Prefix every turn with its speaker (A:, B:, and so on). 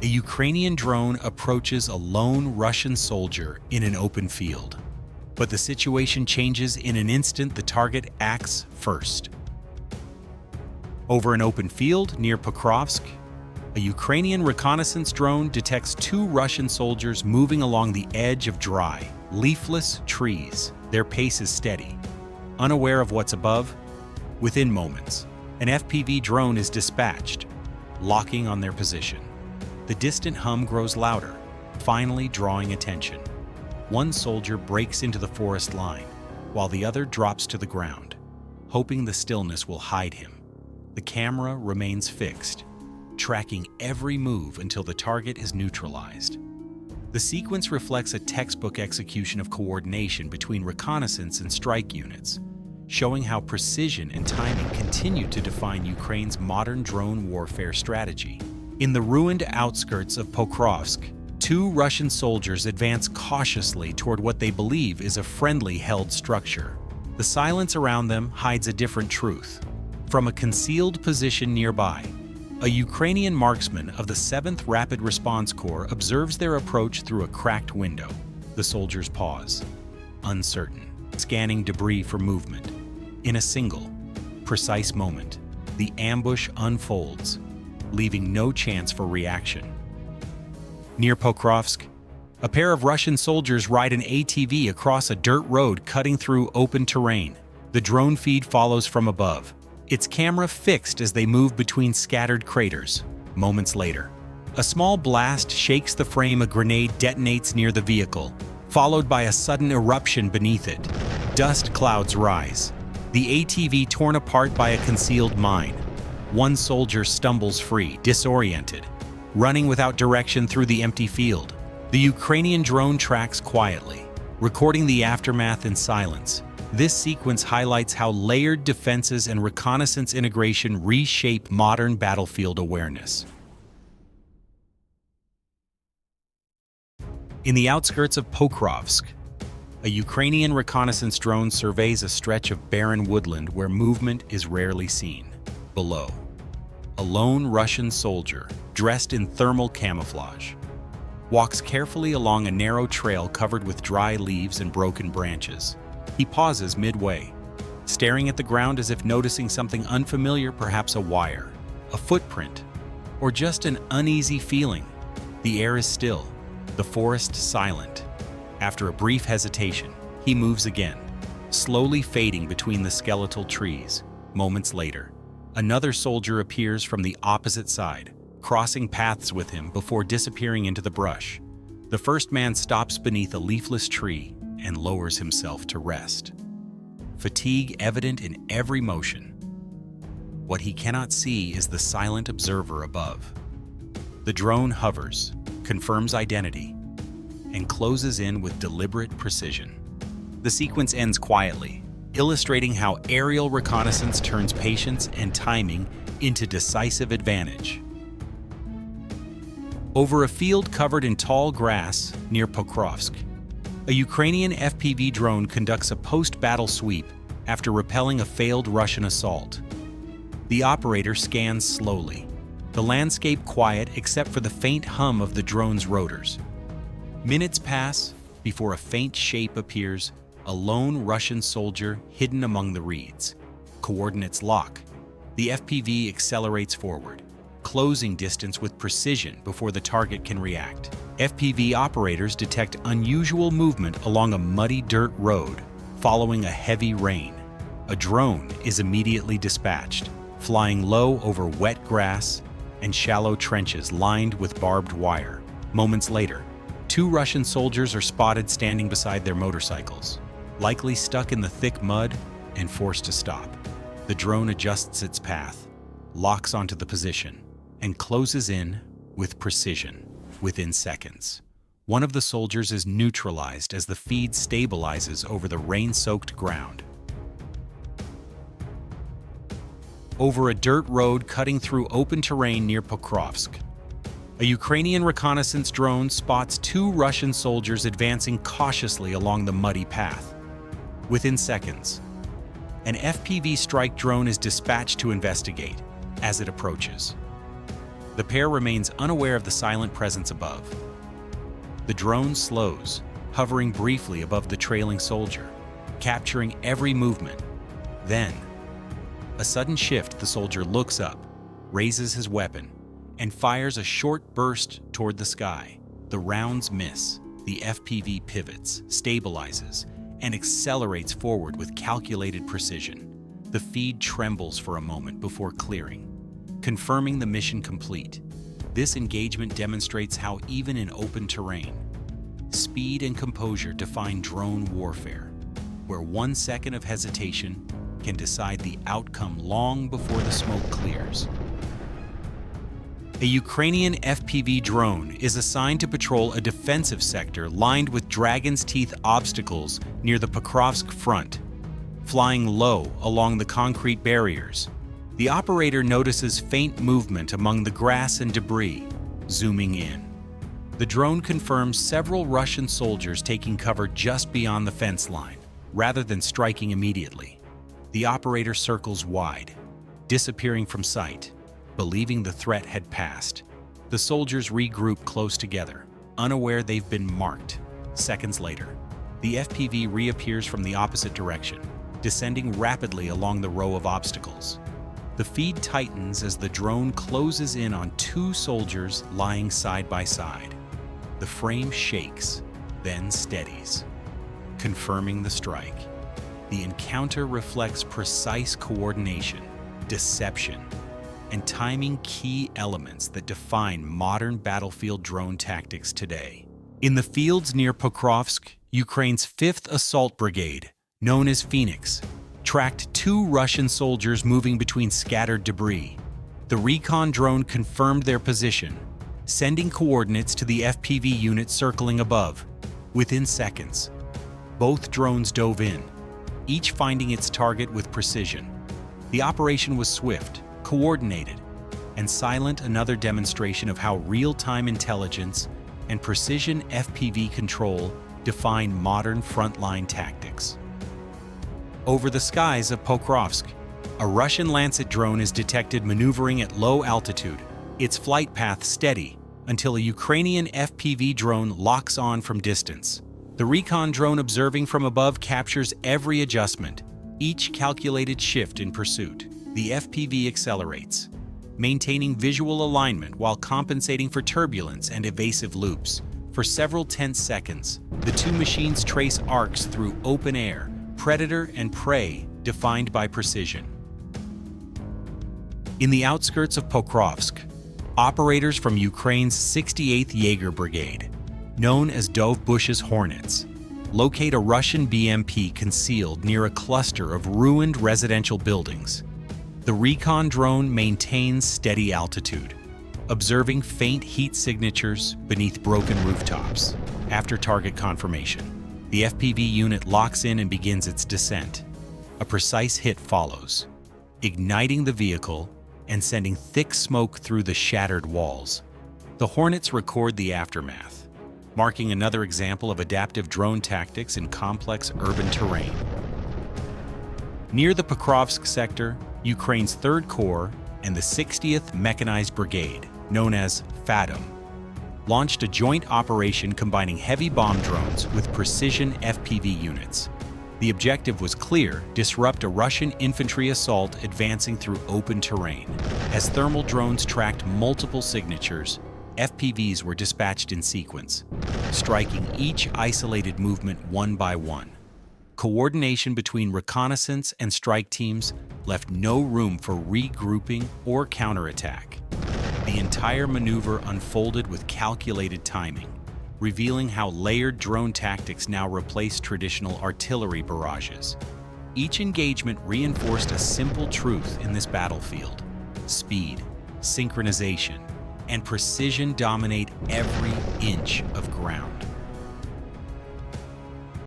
A: A Ukrainian drone approaches a lone Russian soldier in an open field. But the situation changes in an instant. The target acts first. Over an open field near Pokrovsk, a Ukrainian reconnaissance drone detects two Russian soldiers moving along the edge of dry, leafless trees. Their pace is steady. Unaware of what's above, within moments, an FPV drone is dispatched, locking on their position. The distant hum grows louder, finally drawing attention. One soldier breaks into the forest line, while the other drops to the ground, hoping the stillness will hide him. The camera remains fixed, tracking every move until the target is neutralized. The sequence reflects a textbook execution of coordination between reconnaissance and strike units, showing how precision and timing continue to define Ukraine's modern drone warfare strategy. In the ruined outskirts of Pokrovsk, two Russian soldiers advance cautiously toward what they believe is a friendly held structure. The silence around them hides a different truth. From a concealed position nearby, a Ukrainian marksman of the 7th Rapid Response Corps observes their approach through a cracked window. The soldiers pause, uncertain, scanning debris for movement. In a single, precise moment, the ambush unfolds, leaving no chance for reaction. Near Pokrovsk, a pair of Russian soldiers ride an ATV across a dirt road cutting through open terrain. The drone feed follows from above, its camera fixed as they move between scattered craters. Moments later, a small blast shakes the frame. A grenade detonates near the vehicle, followed by a sudden eruption beneath it. Dust clouds rise, the ATV torn apart by a concealed mine. One soldier stumbles free, disoriented, running without direction through the empty field. The Ukrainian drone tracks quietly, recording the aftermath in silence. This sequence highlights how layered defenses and reconnaissance integration reshape modern battlefield awareness. In the outskirts of Pokrovsk, a Ukrainian reconnaissance drone surveys a stretch of barren woodland where movement is rarely seen. Below, a lone Russian soldier, dressed in thermal camouflage, walks carefully along a narrow trail covered with dry leaves and broken branches. He pauses midway, staring at the ground as if noticing something unfamiliar, perhaps a wire, a footprint, or just an uneasy feeling. The air is still, the forest silent. After a brief hesitation, he moves again, slowly fading between the skeletal trees. Moments later, another soldier appears from the opposite side, crossing paths with him before disappearing into the brush. The first man stops beneath a leafless tree and lowers himself to rest, fatigue evident in every motion. What he cannot see is the silent observer above. The drone hovers, confirms identity, and closes in with deliberate precision. The sequence ends quietly, illustrating how aerial reconnaissance turns patience and timing into decisive advantage. Over a field covered in tall grass near Pokrovsk, a Ukrainian FPV drone conducts a post-battle sweep after repelling a failed Russian assault. The operator scans slowly, the landscape quiet except for the faint hum of the drone's rotors. Minutes pass before a faint shape appears, a lone Russian soldier hidden among the reeds. Coordinates lock. The FPV accelerates forward, closing distance with precision before the target can react. FPV operators detect unusual movement along a muddy dirt road following a heavy rain. A drone is immediately dispatched, flying low over wet grass and shallow trenches lined with barbed wire. Moments later, two Russian soldiers are spotted standing beside their motorcycles, likely stuck in the thick mud and forced to stop. The drone adjusts its path, locks onto the position, and closes in with precision. Within seconds, one of the soldiers is neutralized as the feed stabilizes over the rain-soaked ground. Over a dirt road cutting through open terrain near Pokrovsk, a Ukrainian reconnaissance drone spots two Russian soldiers advancing cautiously along the muddy path. Within seconds, an FPV strike drone is dispatched to investigate. As it approaches, The pair remains unaware of the silent presence above. The drone slows, hovering briefly above the trailing soldier, capturing every movement. Then, a sudden shift, the soldier looks up, raises his weapon, and fires a short burst toward the sky. The rounds miss, the FPV pivots, stabilizes, and accelerates forward with calculated precision. The feed trembles for a moment before clearing, confirming the mission complete. This engagement demonstrates how even in open terrain, speed and composure define drone warfare, where 1 second of hesitation can decide the outcome long before the smoke clears. A Ukrainian FPV drone is assigned to patrol a defensive sector lined with dragon's teeth obstacles near the Pokrovsk front. Flying low along the concrete barriers, the operator notices faint movement among the grass and debris. Zooming in, the drone confirms several Russian soldiers taking cover just beyond the fence line, rather than striking immediately. The operator circles wide, disappearing from sight, believing the threat had passed. The soldiers regroup close together, unaware they've been marked. Seconds later, the FPV reappears from the opposite direction, descending rapidly along the row of obstacles. The feed tightens as the drone closes in on 2 soldiers lying side by side. The frame shakes, then steadies, confirming the strike. The encounter reflects precise coordination, deception, and timing, key elements that define modern battlefield drone tactics today. In the fields near Pokrovsk, Ukraine's 5th Assault Brigade, known as Phoenix, tracked 2 Russian soldiers moving between scattered debris. The Recon drone confirmed their position, sending coordinates to the FPV unit circling above. Within seconds, both drones dove in, each finding its target with precision. The operation was swift, coordinated, and silent, another demonstration of how real-time intelligence and precision FPV control define modern frontline tactics. Over the skies of Pokrovsk, a Russian Lancet drone is detected maneuvering at low altitude, its flight path steady, until a Ukrainian FPV drone locks on from distance. The Recon drone observing from above captures every adjustment, each calculated shift in pursuit. The FPV accelerates, maintaining visual alignment while compensating for turbulence and evasive loops. For several tense seconds, the 2 machines trace arcs through open air, predator and prey defined by precision. In the outskirts of Pokrovsk, operators from Ukraine's 68th Jaeger Brigade, known as Dove Bush's Hornets, locate a Russian BMP concealed near a cluster of ruined residential buildings. The Recon drone maintains steady altitude, observing faint heat signatures beneath broken rooftops. After target confirmation, the FPV unit locks in and begins its descent. A precise hit follows, igniting the vehicle and sending thick smoke through the shattered walls. The Hornets record the aftermath, marking another example of adaptive drone tactics in complex urban terrain. Near the Pokrovsk sector, Ukraine's 3rd Corps and the 60th Mechanized Brigade, known as FADM, launched a joint operation combining heavy bomb drones with precision FPV units. The objective was clear: disrupt a Russian infantry assault advancing through open terrain. As thermal drones tracked multiple signatures, FPVs were dispatched in sequence, striking each isolated movement one by one. Coordination between reconnaissance and strike teams left no room for regrouping or counterattack. The entire maneuver unfolded with calculated timing, revealing how layered drone tactics now replace traditional artillery barrages. Each engagement reinforced a simple truth in this battlefield: speed, synchronization, and precision dominate every inch of ground.